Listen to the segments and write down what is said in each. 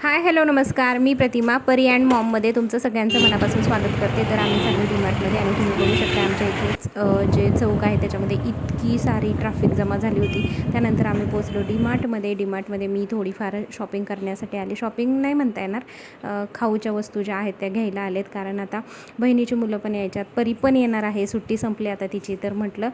Hi hello नमस्कार, मी प्रतिमा परी and मॉममध्ये तुमचं सगळ्यांचं मनापासून स्वागत करते. तर आम्ही चाललो डीमार्टमध्ये आणि तुम्ही बघू शकता आमच्या इथेच जे चौक आहे त्याच्यामध्ये इतकी सारी ट्रॅफिक जमा झाली होती. त्यानंतर आम्ही पोचलो डीमार्टमध्ये मी थोडीफार शॉपिंग करण्यासाठी आले. शॉपिंग नाही म्हणता येणार, खाऊच्या वस्तू ज्या आहेत त्या घ्यायला आलेत, कारण आता बहिणीची मुलं पण यायच्यात, परी पण येणार आहे, सुट्टी संपली आता तिची. तर म्हटलं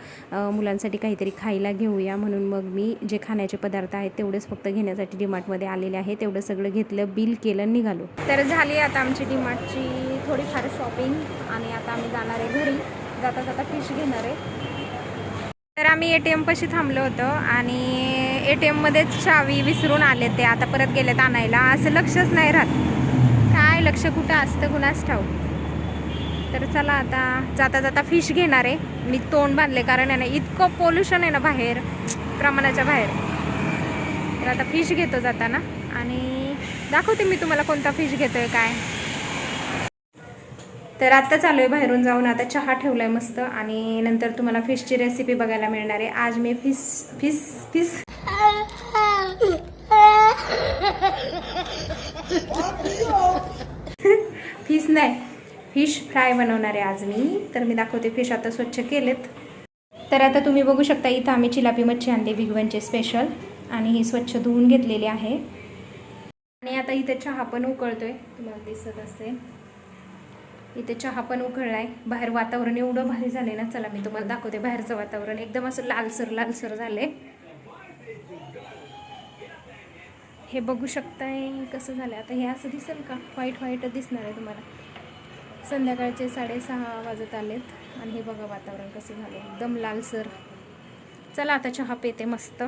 मुलांसाठी काहीतरी खायला घेऊया, म्हणून मग मी जे खाण्याचे पदार्थ आहेत तेवढेच फक्त घेण्यासाठी डीमार्टमध्ये आलेले आहे. तेवढं सगळं घेतलं, बिल केलं, निघालो. तर झाली आता आमची डीमार्टची थोडीफार शॉपिंग आणि आता आम्ही जाणार आहे घरी. जाता जाता फिश घेणार आहे. तर आम्ही ATM पाशी थांबलो होतो आणि ATM मध्येच चावी विसरून आले. ते आता परत गेलेत आणायला. असं लक्षच नाही राहत, काय लक्ष कुठं असतं कुणास ठाऊक. तर चला आता जाता जाता फिश घेणार आहे. मी तोंड बांधले कारण आहे ना इतकं पोल्युशन आहे ना बाहेर, प्रमाणाच्या बाहेर. तर आता फिश घेतो जाताना आणि दाखवते मी तुम्हाला कोणता फिश घेतोय काय. तर आत्ता चालू आहे बाहेरून जाऊन. आता चहा ठेवलाय मस्त आणि नंतर तुम्हाला फिशची रेसिपी बघायला मिळणार आहे. आज मी फिश नाही, फिश फ्राय बनवणार आहे आज मी. तर मी दाखवते. फिश आता स्वच्छ केलेत. तर आता तुम्ही बघू शकता इथं आम्ही चिलापी मच्छी आणली भिगवणची स्पेशल आणि ही स्वच्छ धुवून घेतलेली आहे. आणि आता इथे चहा पण उकळतोय, तुम्हाला दिसत असेल. इथे चहा पण उकळलाय. बाहेर वातावरण एवढं भारी झाले ना. चला मी तुम्हाला दाखवते बाहेरचं वातावरण. एकदम असं लालसर झालंय. हे बघू शकताय कसं झालंय. आता हे असं दिसेल का, व्हाईट दिसणार आहे तुम्हाला. संध्याकाळचे 6:30 वाजत आलेत आणि हे बघा वातावरण कसं झालं, एकदम लालसर. चला आता चहा पेते मस्त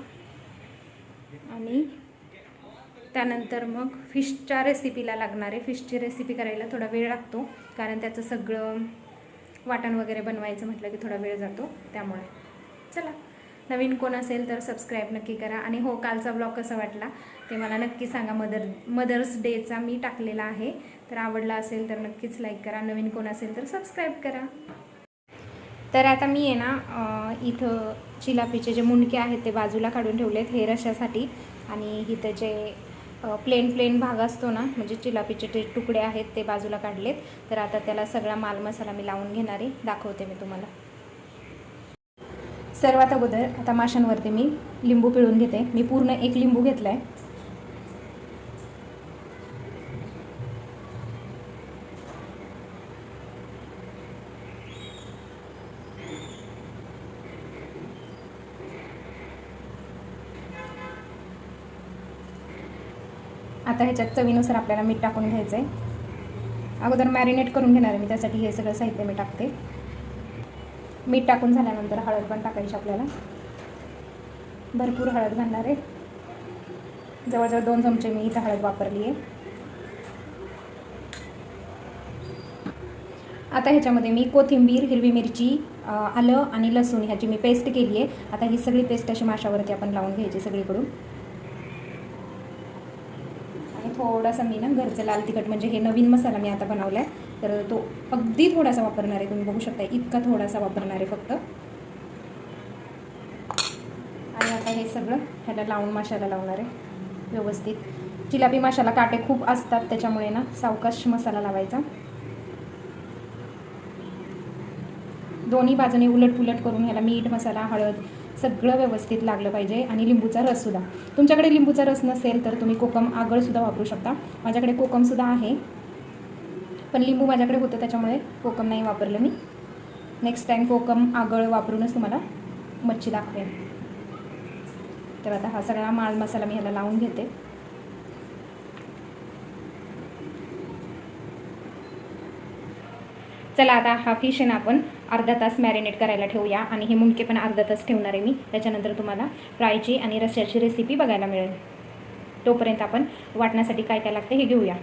आणि त्यानंतर मग फिशच्या रेसिपीला लागणार आहे. फिशची रेसिपी करायला थोडा वेळ लागतो, कारण त्याचं सगळं वाटण वगैरे बनवायचं म्हटलं की थोडा वेळ जातो. त्यामुळे चला, नवीन कोण असेल तर सबस्क्राईब नक्की करा. आणि हो, कालचा ब्लॉग कसा वाटला ते मला नक्की सांगा. मदर्स डेचा मी टाकलेला आहे, तर आवडला असेल तर नक्कीच लाईक करा. नवीन कोण असेल तर सबस्क्राईब करा. तर आता मी आहे ना इथं चिलापीचे जे मुंडके आहेत ते बाजूला काढून ठेवलेत हे रश्श्यासाठी. आणि इथं जे प्लेन भाग असतो ना, म्हणजे चिलापीचे जे तुकडे आहेत ते बाजूला काढलेत. तर आता त्याला सगळा माल मसाला मी लावून घेणार आहे, दाखवते मी तुम्हाला. सर्वात अगोदर आता माशांवरती मी लिंबू पिळून घेते. मी पूर्ण 1 लिंबू घेतला आहे. आता ह्याच्यात चवीनुसार आपल्याला मीठ टाकून घ्यायचं आहे. अगोदर मॅरिनेट करून घेणार आहे मी, त्यासाठी हे सगळं साहित्य मी टाकते. मीठ टाकून झाल्यानंतर हळद पण टाकायची आपल्याला. भरपूर हळद घालणार आहे, जवळजवळ 2 चमचे मी इथं हळद वापरली आहे. आता ह्याच्यामध्ये मी कोथिंबीर, हिरवी मिरची, आलं आणि लसूण ह्याची मी पेस्ट केली आहे. आता ही सगळी पेस्ट अशी माशावरती आपण लावून घ्यायची सगळीकडून. आणि थोडासा मी ना घरचं लाल तिखट, म्हणजे हे नवीन मसाला मी आता बनवला आहे, तर तो अगदी थोडासा वापरणार आहे. तुम्ही बघू शकता इतका थोडासा वापरणार आहे फक्त. आणि आता हे सगळं ह्याला लावून माशाला लावणार आहे व्यवस्थित. चिलापी माशाला काटे खूप असतात, त्याच्यामुळे ना सावकाश मसाला लावायचा. दोन्ही बाजूने उलट करून ह्याला मीठ, मसाला, हळद सगळं व्यवस्थित लागलं पाहिजे. आणि लिंबूचा रससुद्धा, तुमच्याकडे लिंबूचा रस नसेल तर तुम्ही कोकम आगळसुद्धा वापरू शकता. माझ्याकडे कोकमसुद्धा आहे, पण लिंबू माझ्याकडे होतं त्याच्यामुळे कोकम नाही वापरलं मी. नेक्स्ट टाईम कोकम आगळ वापरूनच तुम्हाला मच्छी दाखवेन. तर आता हा सगळा माल मसाला मी ह्याला लावून घेते. चला आता हा फिश आहे ना आपण अर्धा तास मॅरिनेट करायला ठेवूया. आणि हे मुंडके पण अर्धा तास ठेवणार आहे मी. त्याच्यानंतर तुम्हाला फ्रायची आणि रश्श्याची रेसिपी बघायला मिळेल. तोपर्यंत आपण वाटण्यासाठी काय काय लागतं हे घेऊया.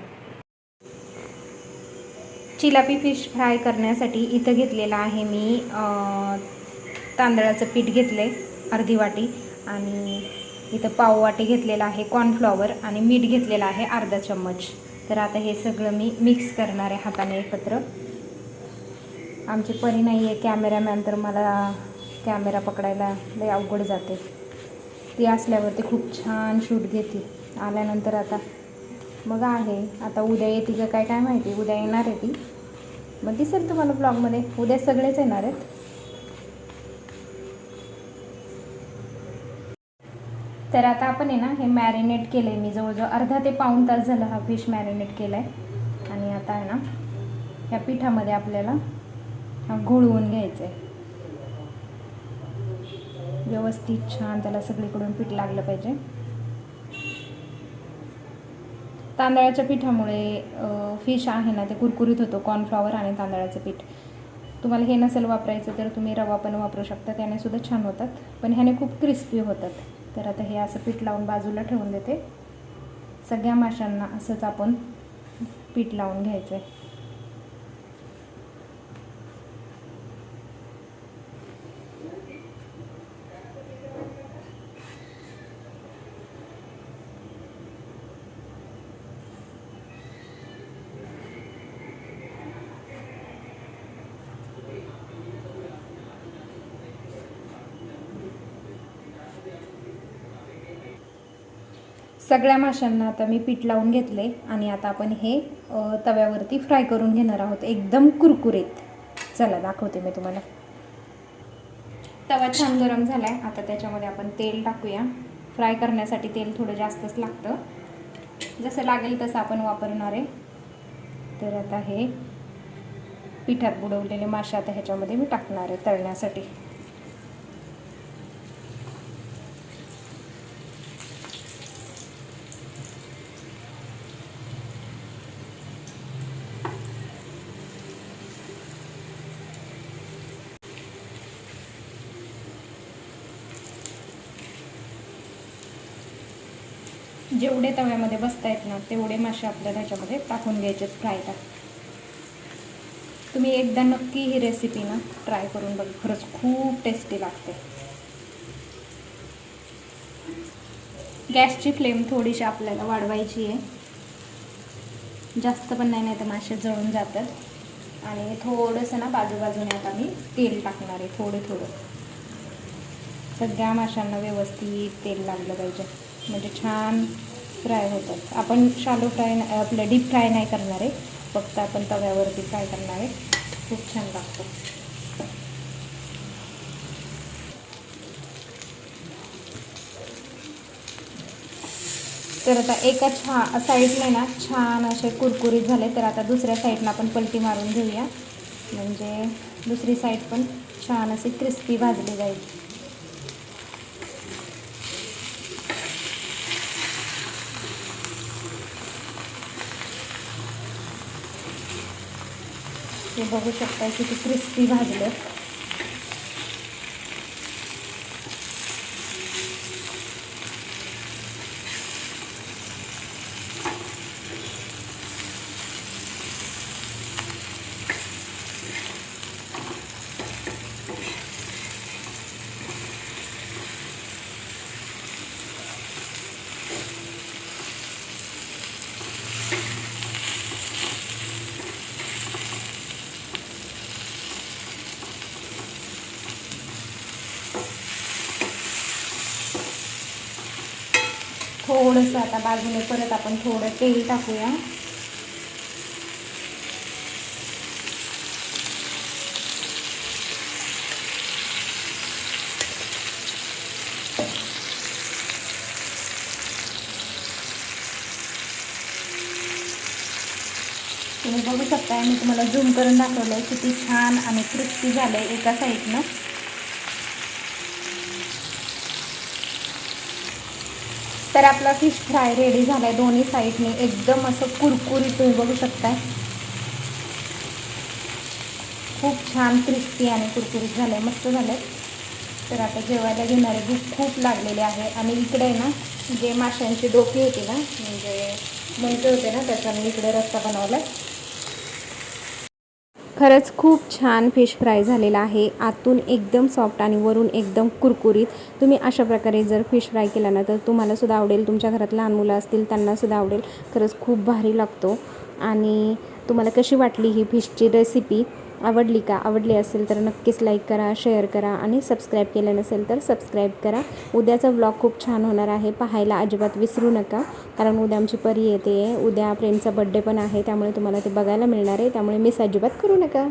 चिलापी फिश फ्राय करण्यासाठी इथं घेतलेला आहे मी तांदळाचं पीठ घेतलं आहे अर्धी वाटी. आणि इथं पाव वाटी घेतलेला आहे कॉर्नफ्लॉवर. आणि मीठ घेतलेलं आहे अर्धा चम्मच. तर आता हे सगळं मी मिक्स करणार आहे हाताने एकत्र. आमची परी नाही आहे कॅमेरामॅन, तर मला कॅमेरा पकडायला लय अवघड जाते. ती असल्यावरती खूप छान शूट घेते. आल्यानंतर आता मग आहे आता उद्या येते का काय काय माहिती, उद्या येणार आहे ती, मग दिसेल तुम्हाला ब्लॉगमध्ये. उद्या सगळेच येणार आहेत. तर आता आपण आहे ना हे मॅरिनेट केलं आहे मी, जवळजवळ अर्धा ते पाऊण तास झालं हा फिश मॅरिनेट केला आहे. आणि आता आहे ना ह्या पिठामध्ये आपल्याला हा घोळवून घ्यायचं आहे व्यवस्थित छान, त्याला सगळीकडून पीठ लागलं पाहिजे. तांदळाच्या पिठामुळे फिश आहे ना ते कुरकुरीत होतो, कॉर्नफ्लॉवर आणि तांदळाचं पीठ. तुम्हाला हे नसेल वापरायचं तर तुम्ही रवा पण वापरू शकता, त्याने सुद्धा छान होतात, पण ह्याने खूप क्रिस्पी होतात. तर आता हे असं पीठ लावून बाजूला ठेवून देते. सगळ्या माशांना असंच आपण पीठ लावून घ्यायचं आहे. सगळ्या माशांना आता मी पीठ लावून घेतले आणि आता आपण हे तव्यावरती फ्राय करून घेणार आहोत एकदम कुरकुरीत. चला दाखवते मी तुम्हाला. तवा छान गरम झाला आहे. आता त्याच्यामध्ये आपण तेल टाकूया. फ्राय करण्यासाठी तेल थोडं जास्तच लागतं, जसं लागेल तसं आपण वापरणार आहे. तर आता हे पिठात बुडवलेले मासे आता ह्याच्यामध्ये मी टाकणार आहे तळण्यासाठी. जेवढे तव्यामध्ये बसतायत ना तेवढे मासे आपल्याला ह्याच्यामध्ये टाकून घ्यायचे फ्रायला. तुम्ही एकदा नक्की ही रेसिपी ना ट्राय करून बघा, खरंच खूप टेस्टी लागते. गॅसची फ्लेम थोडीशी आपल्याला वाढवायची आहे, जास्त पण नाही, नाही तर मासे जळून जातात. आणि थोडंसं ना बाजूबाजूने आता मी तेल टाकणार आहे, थोडं थोडं. सगळ्या माशांना व्यवस्थित तेल लागलं पाहिजे, म्हणजे छान फ्राय होतात. आपण शालो फ्राय आपलं डीप फ्राय नाही करणार आहे, फक्त आपण तव्यावरती फ्राय करणार आहे. खूप छान लागतं. तर आता एका साईडने ना छान असे कुरकुरीत झाले, तर आता दुसऱ्या साईडला आपण पलटी मारून घेऊया, म्हणजे दुसरी साईड पण छान अशी क्रिस्पी भाजली जाईल. हे बघू शकता किती क्रिस्पी भाजलं. थोडंसं आता बाजूने परत आपण थोडं तेल टाकूया. तुम्ही बघू शकता, मी तुम्हाला झूम करून दाखवलं आहे किती छान आणि क्रिस्पी झालं आहे एका साईडनं. तर आपला फिश फ्राय रेडी झाला आहे दोन्ही साईडने, एकदम असं कुरकुरीत तुम्ही बघू शकताय. खूप छान क्रिस्पी आणि कुरकुरीत झालं आहे, मस्त झालं आहे. तर आता जेवायला घेणारे भूक खूप लागलेली आहे. आणि इकडे ना जे माशांची डोकी होती ना, म्हणजे मंजे होते ना, त्याचा मी इकडे रस्सा बनवला. खरंच खूप छान फिश फ्राय झालेला आहे, आतून एकदम सॉफ्ट आणि वरून एकदम कुरकुरीत. तुम्ही अशा प्रकारे जर फिश फ्राय केला ना तर तुम्हालासुद्धा आवडेल, तुमच्या घरात लहान मुलं असतील त्यांनासुद्धा आवडेल. खरंच खूप भारी लागतो. आणि तुम्हाला कशी वाटली ही फिशची रेसिपी आवडली का? आवडली असेल तर नक्कीच लाईक करा, शेअर करा आणि सबस्क्राईब केलं नसेल तर सबस्क्राईब करा. उद्याचा व्लॉग खूप छान होणार आहे, पाहायला अजिबात विसरू नका. कारण उद्या आमची परी येते, उद्या प्रेमचा बड्डे पण आहे, त्यामुळे तुम्हाला ते बघायला मिळणार आहे, त्यामुळे मिस अजिबात करू नका.